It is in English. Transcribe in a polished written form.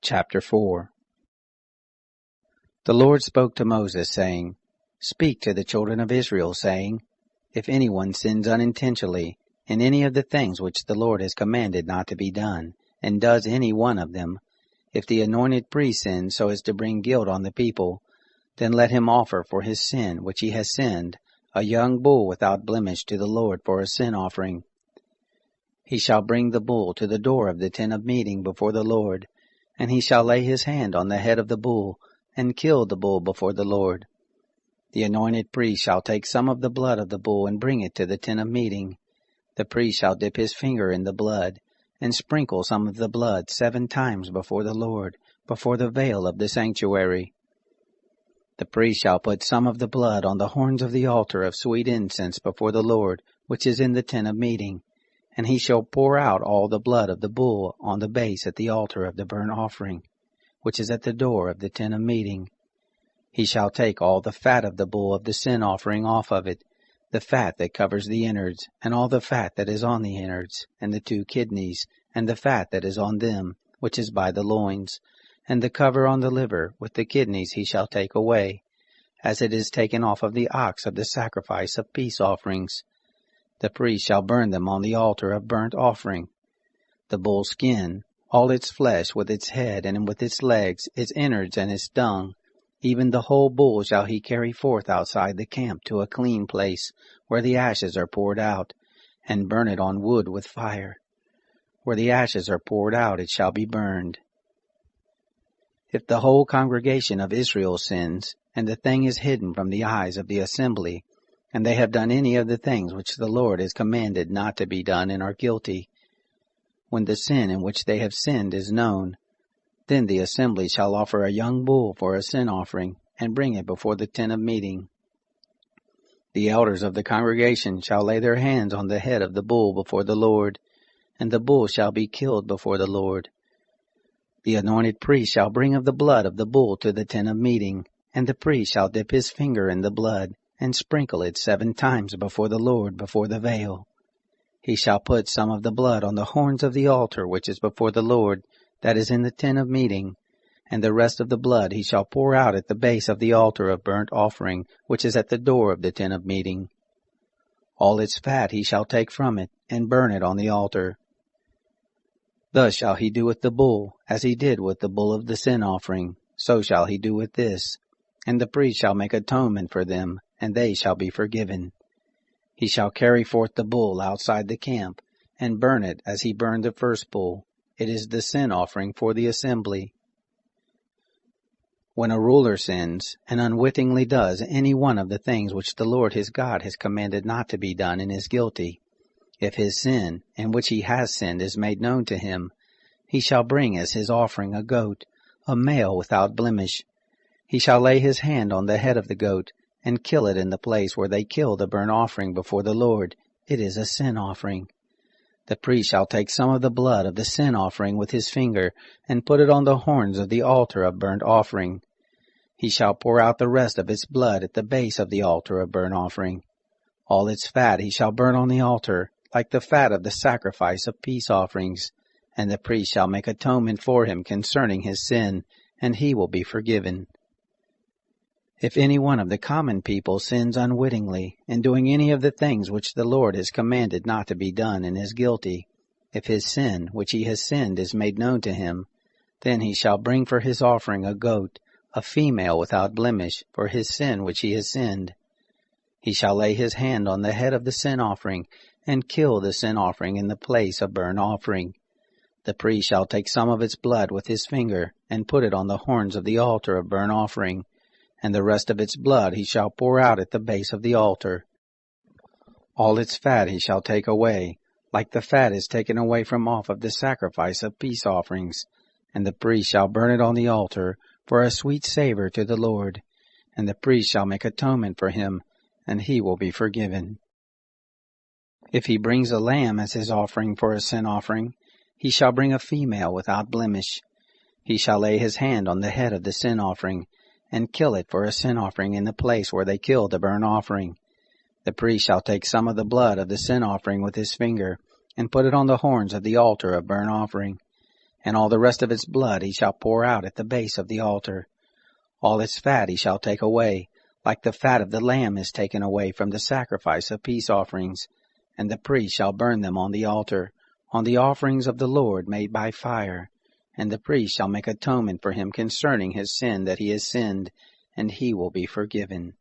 Chapter 4. The Lord spoke to Moses, saying, Speak to the children of Israel, saying, If anyone sins unintentionally in any of the things which the Lord has commanded not to be done, and does any one of them, if the anointed priest sins so as to bring guilt on the people, then let him offer for his sin which he has sinned a young bull without blemish to the Lord for a sin offering. He shall bring the bull to the door of the tent of meeting before the Lord, and he shall lay his hand on the head of the bull, and kill the bull before the Lord. The anointed priest shall take some of the blood of the bull and bring it to the tent of meeting. The priest shall dip his finger in the blood, and sprinkle some of the blood 7 times before the Lord, before the veil of the sanctuary. The priest shall put some of the blood on the horns of the altar of sweet incense before the Lord, which is in the tent of meeting, and he shall pour out all the blood of the bull on the base at the altar of the burnt offering, which is at the door of the tent of meeting. He shall take all the fat of the bull of the sin offering off of it, the fat that covers the innards, and all the fat that is on the innards, and the 2 kidneys, and the fat that is on them, which is by the loins, and the cover on the liver, with the kidneys he shall take away, as it is taken off of the ox of the sacrifice of peace offerings. The priest shall burn them on the altar of burnt offering. The bull's skin, all its flesh with its head and with its legs, its innards and its dung, even the whole bull shall he carry forth outside the camp to a clean place, where the ashes are poured out, and burn it on wood with fire. Where the ashes are poured out it shall be burned. If the whole congregation of Israel sins, and the thing is hidden from the eyes of the assembly, and they have done any of the things which the Lord has commanded not to be done and are guilty, when the sin in which they have sinned is known, then the assembly shall offer a young bull for a sin offering, and bring it before the tent of meeting. The elders of the congregation shall lay their hands on the head of the bull before the Lord, and the bull shall be killed before the Lord. The anointed priest shall bring of the blood of the bull to the tent of meeting, and the priest shall dip his finger in the blood, and sprinkle it 7 times before the Lord before the veil. He shall put some of the blood on the horns of the altar which is before the Lord, that is in the tent of meeting, and the rest of the blood he shall pour out at the base of the altar of burnt offering, which is at the door of the tent of meeting. All its fat he shall take from it, and burn it on the altar. Thus shall he do with the bull, as he did with the bull of the sin offering, so shall he do with this, and the priest shall make atonement for them, and they shall be forgiven. He shall carry forth the bull outside the camp, and burn it as he burned the first bull. It is the sin offering for the assembly. When a ruler sins, and unwittingly does any one of the things which the Lord his God has commanded not to be done, and is guilty, if his sin, in which he has sinned, is made known to him, he shall bring as his offering a goat, a male without blemish. He shall lay his hand on the head of the goat, and kill it in the place where they kill the burnt offering before the Lord. It is a sin offering. The priest shall take some of the blood of the sin offering with his finger, and put it on the horns of the altar of burnt offering. He shall pour out the rest of its blood at the base of the altar of burnt offering. All its fat he shall burn on the altar, like the fat of the sacrifice of peace offerings, and the priest shall make atonement for him concerning his sin, and he will be forgiven. If any one of the common people sins unwittingly, in doing any of the things which the Lord has commanded not to be done, and is guilty, if his sin which he has sinned is made known to him, then he shall bring for his offering a goat, a female without blemish, for his sin which he has sinned. He shall lay his hand on the head of the sin offering, and kill the sin offering in the place of burnt offering. The priest shall take some of its blood with his finger, and put it on the horns of the altar of burnt offering, and the rest of its blood he shall pour out at the base of the altar. All its fat he shall take away, like the fat is taken away from off of the sacrifice of peace offerings, and the priest shall burn it on the altar for a sweet savor to the Lord, and the priest shall make atonement for him, and he will be forgiven. If he brings a lamb as his offering for a sin offering, he shall bring a female without blemish. He shall lay his hand on the head of the sin offering, and kill it for a sin offering in the place where they kill the burnt offering. The priest shall take some of the blood of the sin offering with his finger, and put it on the horns of the altar of burnt offering. And all the rest of its blood he shall pour out at the base of the altar. All its fat he shall take away, like the fat of the lamb is taken away from the sacrifice of peace offerings. And the priest shall burn them on the altar, on the offerings of the Lord made by fire. And the priest shall make atonement for him concerning his sin that he has sinned, and he will be forgiven.